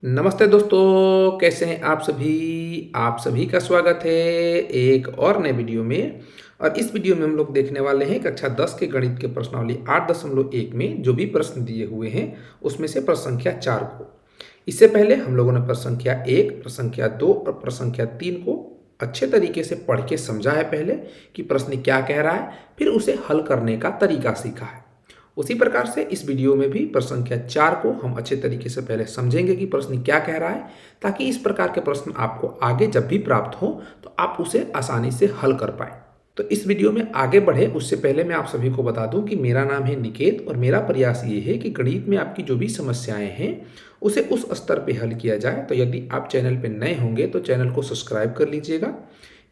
नमस्ते दोस्तों, कैसे हैं आप सभी? आप सभी का स्वागत है एक और नए वीडियो में। और इस वीडियो में हम लोग देखने वाले हैं कक्षा 10 के गणित के प्रश्नावली 8.1 में जो भी प्रश्न दिए हुए हैं उसमें से प्रश्न संख्या 4 को। इससे पहले हम लोगों ने प्रश्न संख्या 1, प्रश्न संख्या 2 और प्रश्न संख्या 3 को अच्छे तरीके से पढ़ के समझा है पहले कि प्रश्न क्या कह रहा है, फिर उसे हल करने का तरीका सीखा है। उसी प्रकार से इस वीडियो में भी प्रश्न संख्या 4 को हम अच्छे तरीके से पहले समझेंगे कि प्रश्न क्या कह रहा है, ताकि इस प्रकार के प्रश्न आपको आगे जब भी प्राप्त हो तो आप उसे आसानी से हल कर पाए। तो इस वीडियो में आगे बढ़े उससे पहले मैं आप सभी को बता दूं कि मेरा नाम है निकेत और मेरा प्रयास ये है कि गणित में आपकी जो भी समस्याएं हैं उसे उस स्तर पे हल किया जाए। तो यदि आप चैनल पे नए होंगे तो चैनल को सब्सक्राइब कर लीजिएगा।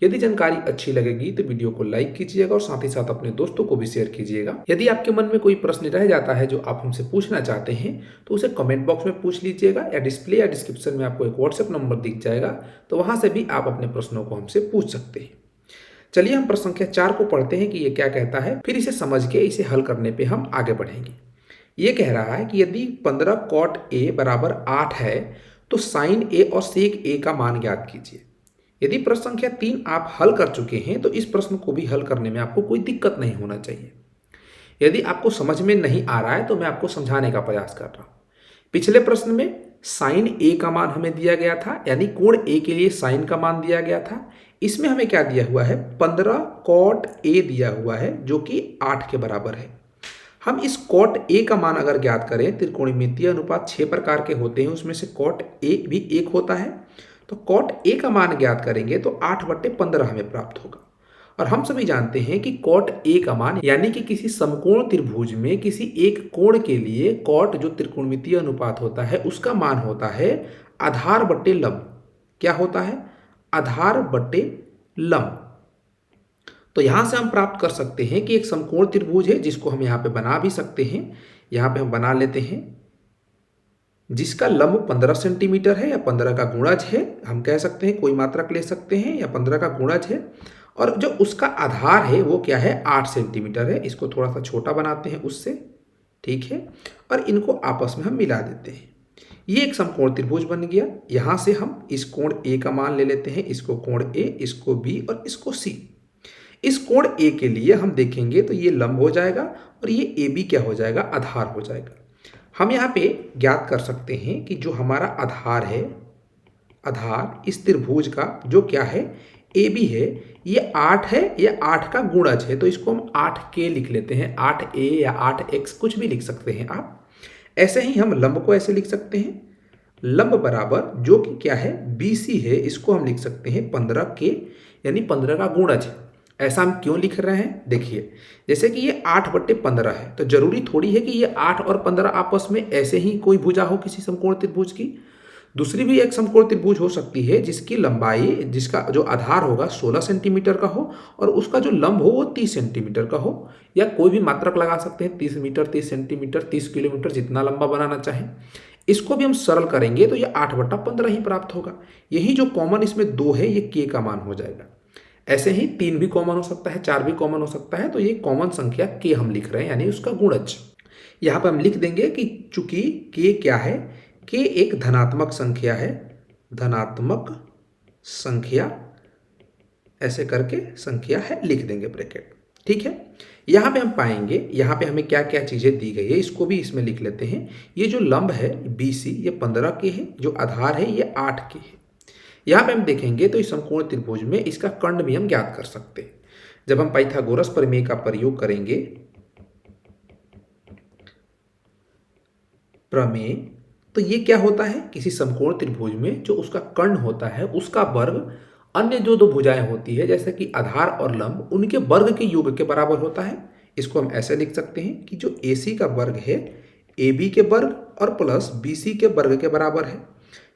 यदि जानकारी अच्छी लगेगी तो वीडियो को लाइक कीजिएगा और साथ ही साथ अपने दोस्तों को भी शेयर कीजिएगा। यदि आपके मन में कोई प्रश्न रह जाता है जो आप हमसे पूछना चाहते हैं तो उसे कमेंट बॉक्स में पूछ लीजिएगा, या डिस्प्ले या डिस्क्रिप्शन में आपको एक व्हाट्सएप नंबर दिख जाएगा, तो वहां से भी आप अपने प्रश्नों को हमसे पूछ सकते हैं। चलिए हम प्रश्न संख्या 4 को पढ़ते हैं कि ये क्या कहता है, फिर इसे समझ के इसे हल करने पे हम आगे बढ़ेंगे। ये कह रहा है कि यदि 15 कॉट ए बराबर 8 है तो साइन ए और सेक ए का मान ज्ञात कीजिए। यदि प्रश्न संख्या 3 आप हल कर चुके हैं तो इस प्रश्न को भी हल करने में आपको कोई दिक्कत नहीं होना चाहिए। यदि आपको समझ में नहीं आ रहा है तो मैं आपको समझाने का प्रयास कर रहा हूं। पिछले प्रश्न में साइन ए का मान हमें दिया गया था, यानी कोण ए के लिए साइन का मान दिया गया था। इसमें हमें क्या दिया हुआ है, 15 कॉट ए दिया हुआ है जो कि 8 के बराबर है। हम इस कॉट ए का मान अगर ज्ञात करें, त्रिकोणमितीय अनुपात 6 प्रकार के होते हैं, उसमें से कॉट ए भी एक होता है। तो कॉट ए का मान ज्ञात करेंगे तो 8/15 हमें प्राप्त होगा। और हम सभी जानते हैं कि कॉट ए का मान, यानी कि किसी समकोण त्रिभुज में किसी एक कोण के लिए कॉट जो त्रिकोणमितीय अनुपात होता है उसका मान होता है आधार बट्टे लंब। क्या होता है? आधार बट्टे लंब। तो यहां से हम प्राप्त कर सकते हैं कि एक समकोण त्रिभुज है जिसको हम यहां पे बना भी सकते हैं। यहां पे हम बना लेते हैं, जिसका लंब 15 सेंटीमीटर है या 15 का गुणज है। हम कह सकते हैं कोई मात्रक ले सकते हैं या 15 का गुणज है। और जो उसका आधार है वो क्या है, 8 सेंटीमीटर है। इसको थोड़ा सा छोटा बनाते हैं उससे, ठीक है। और इनको आपस में हम मिला देते हैं। ये एक समकोण त्रिभुज बन गया। यहां से हम इस कोण ए का मान ले लेते हैं, इसको कोण ए, इसको बी और इसको सी। इस कोण ए के लिए हम देखेंगे तो ये लंब हो जाएगा और ये ए बी क्या हो जाएगा, आधार हो जाएगा। हम यहाँ पे ज्ञात कर सकते हैं कि जो हमारा आधार है, आधार इस त्रिभुज का जो क्या है, ए बी है, ये 8 है, ये 8 का गुणज है। तो इसको हम 8K लिख लेते हैं, 8A या 8X कुछ भी लिख सकते हैं आप। ऐसे ही हम लंब को ऐसे लिख सकते हैं, लंब बराबर जो कि क्या है, BC है, इसको हम लिख सकते हैं 15K, यानी 15 का गुणज है। ऐसा हम क्यों लिख रहे हैं, देखिए, जैसे कि ये 8/15 है तो जरूरी थोड़ी है कि ये 8 और 15 आपस में ऐसे ही कोई भुजा हो किसी समकोण त्रिभुज की। दूसरी भी एक समकोण त्रिभुज हो सकती है जिसकी लंबाई, जिसका जो आधार होगा 16 सेंटीमीटर का हो और उसका जो लंब हो वो 30 सेंटीमीटर का हो, या कोई भी मात्रक लगा सकते हैं, 30 मीटर, 30 सेंटीमीटर, 30 किलोमीटर, जितना लंबा बनाना चाहें। इसको भी हम सरल करेंगे तो ये 8/15 ही प्राप्त होगा। यही जो कॉमन इसमें 2 है ये K का मान हो जाएगा। ऐसे ही 3 भी कॉमन हो सकता है, 4 भी कॉमन हो सकता है। तो ये कॉमन संख्या K हम लिख रहे हैं, यानी उसका गुणज। यहाँ पर हम लिख देंगे कि चूंकि K क्या है, K एक धनात्मक संख्या है, धनात्मक संख्या, ऐसे करके संख्या है, लिख देंगे ब्रैकेट, ठीक है। यहाँ पे हम पाएंगे, यहाँ पे हमें क्या क्या चीजें दी गई है इसको भी इसमें लिख लेते हैं। ये जो लंब है BC ये 15K है, जो आधार है ये 8K है। यहाँ पे हम देखेंगे तो इस समकोण त्रिभुज में इसका कर्ण भी हम ज्ञात कर सकते हैं। जब हम पाइथागोरस प्रमेय का प्रयोग करेंगे, प्रमेय, तो ये क्या होता है, किसी समकोण त्रिभुज में जो उसका कर्ण होता है उसका वर्ग अन्य जो दो भुजाएं होती है जैसे कि आधार और लंब, उनके वर्ग के योग के बराबर होता है। इसको हम ऐसे लिख सकते हैं कि जो AC का वर्ग है AB के वर्ग और प्लस BC के वर्ग के बराबर है।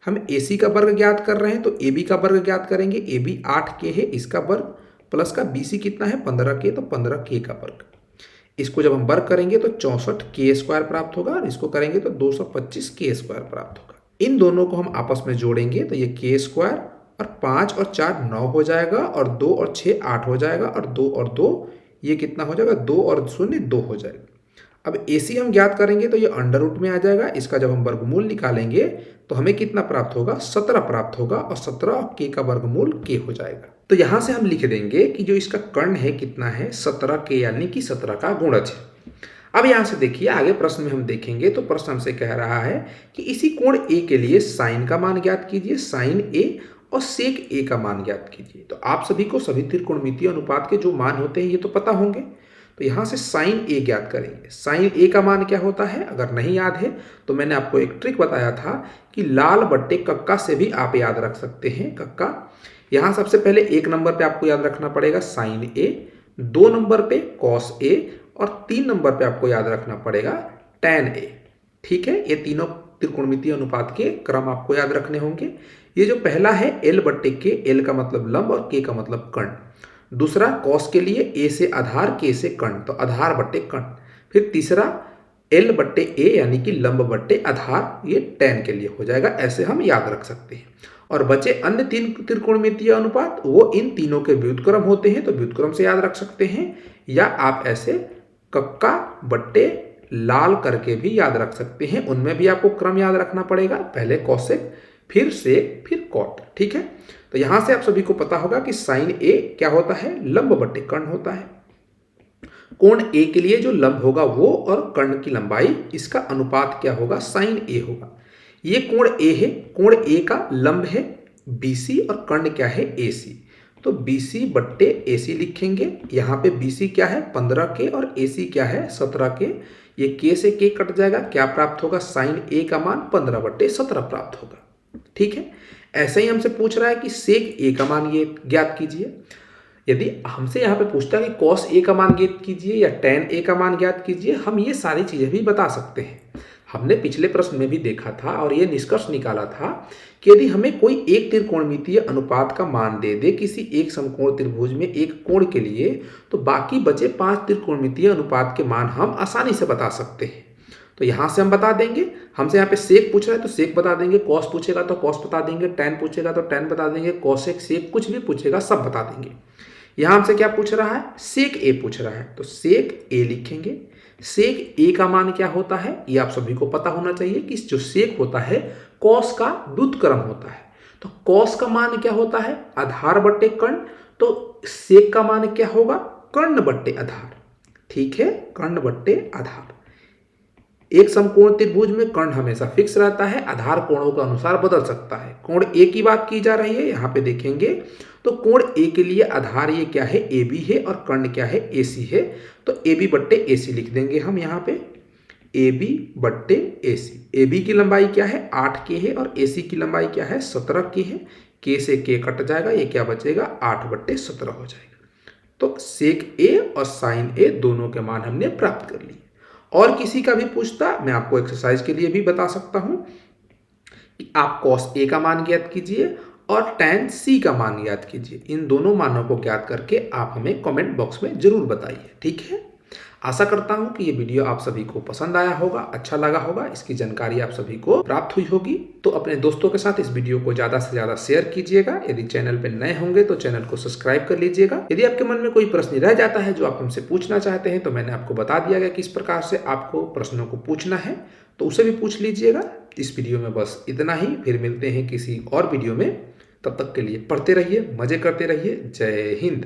हम AC का वर्ग ज्ञात कर रहे हैं तो AB का वर्ग ज्ञात करेंगे। AB 8K है, इसका वर्ग प्लस का BC कितना है, 15K, तो 15K का वर्ग। इसको जब हम वर्ग करेंगे तो 64K² प्राप्त होगा और इसको करेंगे तो 225K² प्राप्त होगा। इन दोनों को हम आपस में जोड़ेंगे तो ये K² और 5 और 4 9 हो जाएगा और 2 और 6 8 हो जाएगा और 2 और 2 ये कितना हो जाएगा, 2 और 0 2 हो जाएगा। अब AC हम ज्ञात करेंगे तो ये अंडर रूट में आ जाएगा। इसका जब हम वर्गमूल निकालेंगे तो हमें कितना प्राप्त होगा, 17 प्राप्त होगा और 17 k का वर्गमूल k हो जाएगा। तो यहाँ से हम लिख देंगे कि जो इसका कर्ण है कितना है, 17k, यानी कि 17 का गुणज है। अब यहाँ से देखिए आगे प्रश्न में हम देखेंगे तो प्रश्न हमसे कह रहा है कि इसी कोण A के लिए साइन का मान ज्ञात कीजिए, साइन A, और सेक A का मान ज्ञात कीजिए। तो आप सभी को सभी त्रिकोणमितीय अनुपात के जो मान होते हैं ये तो पता होंगे। तो यहाँ से साइन A ज्ञात करेंगे। साइन A का मान क्या होता है, अगर नहीं याद है तो मैंने आपको एक ट्रिक बताया था कि लाल बट्टे कक्का से भी आप याद रख सकते हैं। कक्का, यहाँ सबसे पहले 1 नंबर पे आपको याद रखना पड़ेगा साइन A, 2 नंबर पे कॉस A, और 3 नंबर पे आपको याद रखना पड़ेगा tan A। ठीक है, ये तीनों त्रिकोणमितीय अनुपात के क्रम आपको याद रखने होंगे। ये जो पहला है L बट्टे K, L का मतलब लंब और K का मतलब कर्ण। दूसरा कॉस के लिए A से आधार, K से कर्ण, तो आधार बट्टे कर्ण। फिर तीसरा L बट्टे A यानी कि लंब बट्टे आधार, ये tan के लिए हो जाएगा। ऐसे हम याद रख सकते हैं। और बचे अन्य 3 त्रिकोणमितीय अनुपात वो इन तीनों के व्युत्क्रम होते हैं, तो व्युत्क्रम से याद रख सकते हैं, या आप ऐसे कक्का बट्टे लाल करके भी याद रख सकते हैं। उनमें भी आपको क्रम याद रखना पड़ेगा, पहले कौशिक, फिर सेक, फिर कॉट। ठीक है, तो यहां से आप सभी को पता होगा कि साइन A क्या होता है, लंब बट्टे कर्ण होता है। कोण A के लिए जो लंब होगा वो और कर्ण की लंबाई, इसका अनुपात क्या होगा, साइन A होगा। ये कोण A है, कोण A का लंब है BC और कर्ण क्या है, AC। तो BC बट्टे AC लिखेंगे। यहाँ पे BC क्या है, 15k, और AC क्या है, 17k। ये k से k कट जाएगा, क्या प्राप्त होगा, साइन A का मान 15 बट्टे 17 प्राप्त होगा। ठीक है, ऐसे ही हमसे पूछ रहा है कि सेक A का मान ये ज्ञात कीजिए। यदि हमसे यहाँ पे पूछता है कि कॉस A का मान ज्ञात कीजिए या tan A का मान ज्ञात कीजिए, हम ये सारी चीजें भी बता सकते हैं। हमने पिछले प्रश्न में भी देखा था और ये निष्कर्ष निकाला था कि यदि हमें कोई एक त्रिकोणमितीय अनुपात का मान दे दे किसी एक समकोण त्रिभुज में एक कोण के लिए, तो बाकी बचे 5 त्रिकोणमितीय अनुपात के मान हम आसानी से बता सकते हैं। तो यहाँ से हम बता देंगे। हमसे यहाँ पे सेक पूछ रहा है तो सेक बता देंगे, कॉस पूछेगा तो कॉस बता देंगे, tan पूछेगा तो tan बता देंगे, कॉसेक, सेक, कुछ भी पूछेगा सब बता देंगे। यहाँ हमसे क्या पूछ रहा है, सेक A पूछ रहा है, तो सेक A लिखेंगे। सेक A का मान क्या होता है, ये आप सभी को पता होना चाहिए कि जो सेक होता है कॉस का व्युत्क्रम होता है। तो कॉस का मान क्या होता है, आधार बट्टे कर्ण, तो सेक का मान क्या होगा, कर्ण बट्टे आधार। ठीक है, कर्ण बट्टे आधार। एक समकोण त्रिभुज में कर्ण हमेशा फिक्स रहता है, आधार कोणों के अनुसार बदल सकता है। कोण A की बात की जा रही है, यहाँ पे देखेंगे तो कोण A के लिए आधार ये क्या है, AB है, और कर्ण क्या है, AC है। तो AB बट्टे AC लिख देंगे हम यहाँ पे, AB बट्टे AC। AB की लंबाई क्या है, 8k है, और AC की लंबाई क्या है, 17k है। k से k कट जाएगा, ये क्या बचेगा, 8 बट्टे 17 हो जाएगा। तो सेक A और साइन A दोनों के मान हमने प्राप्त कर लिए। और किसी का भी पूछता, मैं आपको एक्सरसाइज के लिए भी बता सकता हूं कि आप कॉस A का मान ज्ञात कीजिए और tan C का मान ज्ञात कीजिए। इन दोनों मानों को ज्ञात करके आप हमें कमेंट बॉक्स में जरूर बताइए। ठीक है, आशा करता हूं कि ये वीडियो आप सभी को पसंद आया होगा, अच्छा लगा होगा, इसकी जानकारी आप सभी को प्राप्त हुई होगी। तो अपने दोस्तों के साथ इस वीडियो को ज़्यादा से ज़्यादा शेयर कीजिएगा। यदि चैनल पर नए होंगे तो चैनल को सब्सक्राइब कर लीजिएगा। यदि आपके मन में कोई प्रश्न रह जाता है जो आप हमसे पूछना चाहते हैं, तो मैंने आपको बता दिया गया किस प्रकार से आपको प्रश्नों को पूछना है, तो उसे भी पूछ लीजिएगा। इस वीडियो में बस इतना ही, फिर मिलते हैं किसी और वीडियो में। तब तक के लिए पढ़ते रहिए, मजे करते रहिए। जय हिंद।